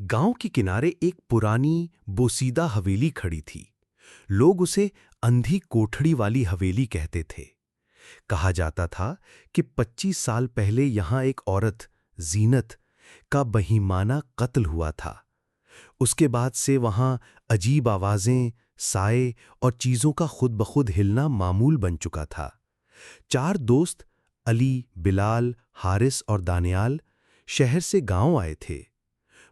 गांव के किनारे एक पुरानी बोसीदा हवेली खड़ी थी। लोग उसे अंधी कोठड़ी वाली हवेली कहते थे। कहा जाता था कि 25 साल पहले यहां एक औरत जीनत का बहिमाना कत्ल हुआ था। उसके बाद से वहां अजीब आवाजें, साए और चीजों का खुद बखुद हिलना मामूल बन चुका था। 4 दोस्त अली, बिलाल, हारिस और दानियाल शहर से गांव आए थे।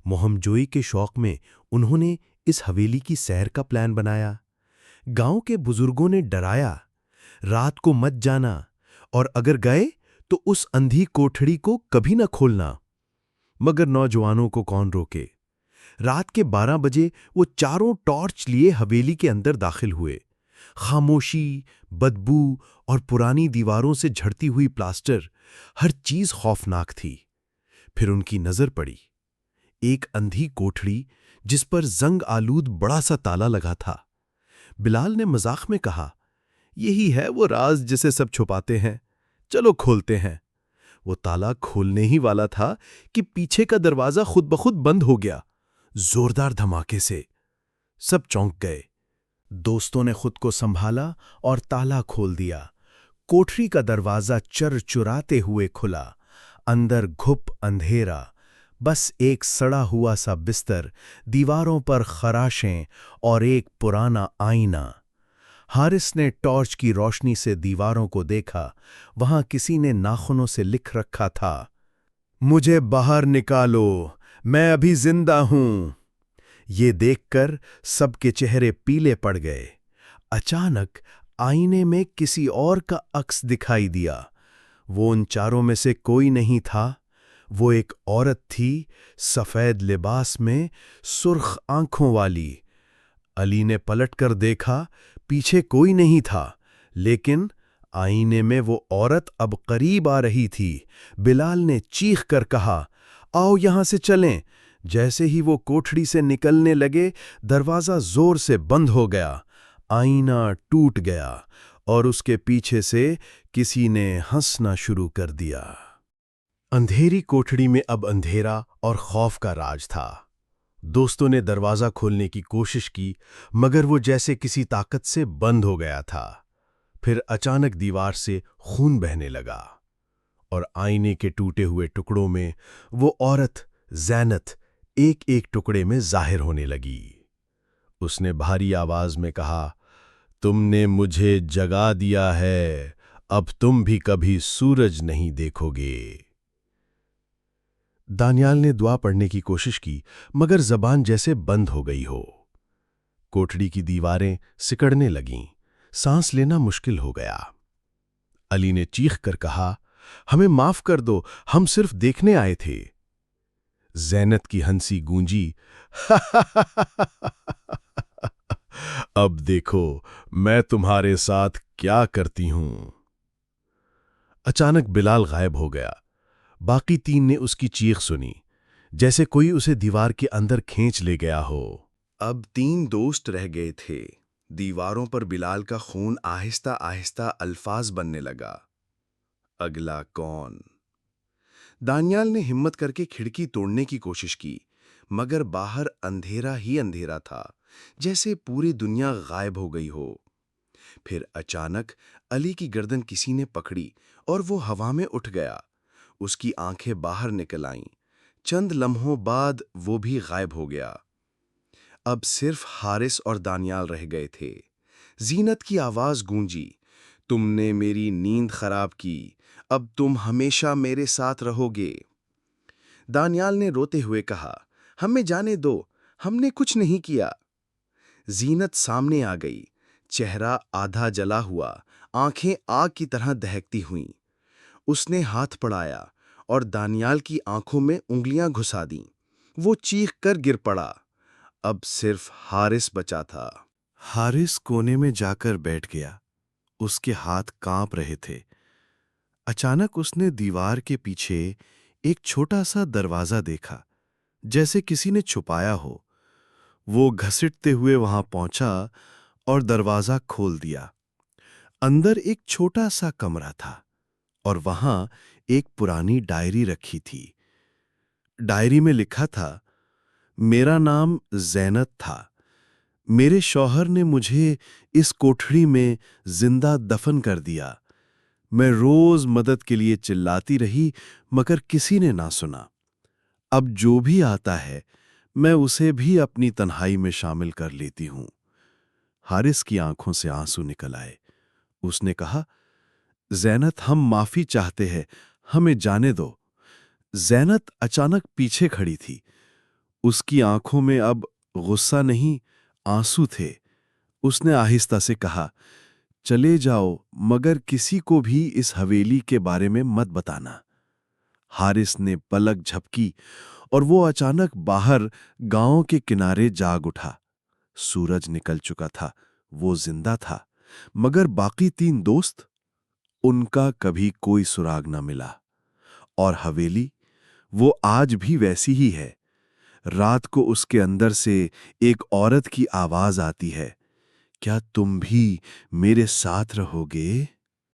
मोहमजोई के शौक में उन्होंने इस हवेली की सैर का प्लान बनाया। गांव के बुजुर्गों ने डराया, रात को मत जाना और अगर गए तो उस अंधी कोठड़ी को कभी न खोलना। मगर नौजवानों को कौन रोके। रात के 12 बजे वो चारों टॉर्च लिए हवेली के अंदर दाखिल हुए। खामोशी, बदबू और पुरानी दीवारों से झड़ती हुई प्लास्टर, हर चीज खौफनाक थी। फिर उनकी नजर पड़ी एक अंधी कोठड़ी जिस पर जंग आलूद बड़ा सा ताला लगा था। बिलाल ने मजाक में कहा, यही है वो राज जिसे सब छुपाते हैं, चलो खोलते हैं। वो ताला खोलने ही वाला था कि पीछे का दरवाजा खुद बखुद बंद हो गया, जोरदार धमाके से। सब चौंक गए। दोस्तों ने खुद को संभाला और ताला खोल दिया। कोठरी का दरवाजा चुराते हुए खुला। अंदर घुप अंधेरा, बस एक सड़ा हुआ सा बिस्तर, दीवारों पर खराशें और एक पुराना आईना। हारिस ने टॉर्च की रोशनी से दीवारों को देखा। वहां किसी ने नाखूनों से लिख रखा था, मुझे बाहर निकालो, मैं अभी जिंदा हूं। ये देखकर सबके चेहरे पीले पड़ गए। अचानक आईने में किसी और का अक्स दिखाई दिया। वो उन चारों में से कोई नहीं था। वो एक औरत थी, सफेद लिबास में, सुर्ख आंखों वाली। अली ने पलटकर देखा, पीछे कोई नहीं था, लेकिन आईने में वो औरत अब करीब आ रही थी। बिलाल ने चीख कर कहा, आओ यहां से चलें। जैसे ही वो कोठड़ी से निकलने लगे, दरवाजा जोर से बंद हो गया। आईना टूट गया और उसके पीछे से किसी ने हंसना शुरू कर दिया। अंधेरी कोठड़ी में अब अंधेरा और खौफ का राज था। दोस्तों ने दरवाजा खोलने की कोशिश की, मगर वो जैसे किसी ताकत से बंद हो गया था। फिर अचानक दीवार से खून बहने लगा और आईने के टूटे हुए टुकड़ों में वो औरत ज़ैनत एक एक टुकड़े में जाहिर होने लगी। उसने भारी आवाज में कहा, तुमने मुझे जगा दिया है, अब तुम भी कभी सूरज नहीं देखोगे। दानियाल ने दुआ पढ़ने की कोशिश की, मगर जबान जैसे बंद हो गई हो। कोठड़ी की दीवारें सिकड़ने लगीं, सांस लेना मुश्किल हो गया। अली ने चीख कर कहा, हमें माफ कर दो, हम सिर्फ देखने आए थे। ज़ैनत की हंसी गूंजी, अब देखो मैं तुम्हारे साथ क्या करती हूं। अचानक बिलाल गायब हो गया। बाकी 3 ने उसकी चीख सुनी, जैसे कोई उसे दीवार के अंदर खींच ले गया हो। अब 3 दोस्त रह गए थे। दीवारों पर बिलाल का खून आहिस्ता आहिस्ता अल्फाज बनने लगा। अगला कौन? दानियाल ने हिम्मत करके खिड़की तोड़ने की कोशिश की, मगर बाहर अंधेरा ही अंधेरा था, जैसे पूरी दुनिया गायब हो गई हो। फिर अचानक अली की गर्दन किसी ने पकड़ी और वो हवा में उठ गया। उसकी आंखें बाहर निकल आईं। चंद लम्हों बाद वो भी गायब हो गया। अब सिर्फ हारिस और दानियाल रह गए थे। जीनत की आवाज गूंजी, तुमने मेरी नींद खराब की, अब तुम हमेशा मेरे साथ रहोगे। दानियाल ने रोते हुए कहा, हमें जाने दो, हमने कुछ नहीं किया। जीनत सामने आ गई, चेहरा आधा जला हुआ, आंखें आग की तरह दहकती हुईं। उसने हाथ बढ़ाया और दानियाल की आंखों में उंगलियां घुसा दीं। वो चीख कर गिर पड़ा। अब सिर्फ हारिस बचा था। हारिस कोने में जाकर बैठ गया। उसके हाथ कांप रहे थे। अचानक उसने दीवार के पीछे एक छोटा सा दरवाजा देखा, जैसे किसी ने छुपाया हो। वो घसीटते हुए वहां पहुंचा और दरवाजा खोल दिया। अंदर एक छोटा सा कमरा था और वहां एक पुरानी डायरी रखी थी। डायरी में लिखा था, میرا نام زینت تھا۔ میرے شوہر نے مجھے اس کوٹھڑی میں زندہ دفن کر دیا۔ میں روز مدد کے لیے چلاتی رہی مگر کسی نے نہ سنا۔ اب جو بھی آتا ہے میں اسے بھی اپنی تنہائی میں شامل کر لیتی ہوں۔ حارث کی آنکھوں سے آنسو نکل آئے۔ اس نے کہا، زینت ہم معافی چاہتے ہیں، ہمیں جانے دو۔ زینت اچانک پیچھے کھڑی تھی۔ اس کی آنکھوں میں اب غصہ نہیں، آنسو تھے۔ اس نے آہستہ سے کہا، چلے جاؤ مگر کسی کو بھی اس حویلی کے بارے میں مت بتانا۔ حارث نے پلک جھپکی اور وہ اچانک باہر گاؤں کے کنارے جاگ اٹھا۔ سورج نکل چکا تھا، وہ زندہ تھا، مگر باقی 3 دوست، ان کا کبھی کوئی سراغ نہ ملا۔ اور حویلی، وہ آج بھی ویسی ہی ہے۔ رات کو اس کے اندر سے ایک عورت کی آواز آتی ہے، کیا تم بھی میرے ساتھ رہو گے؟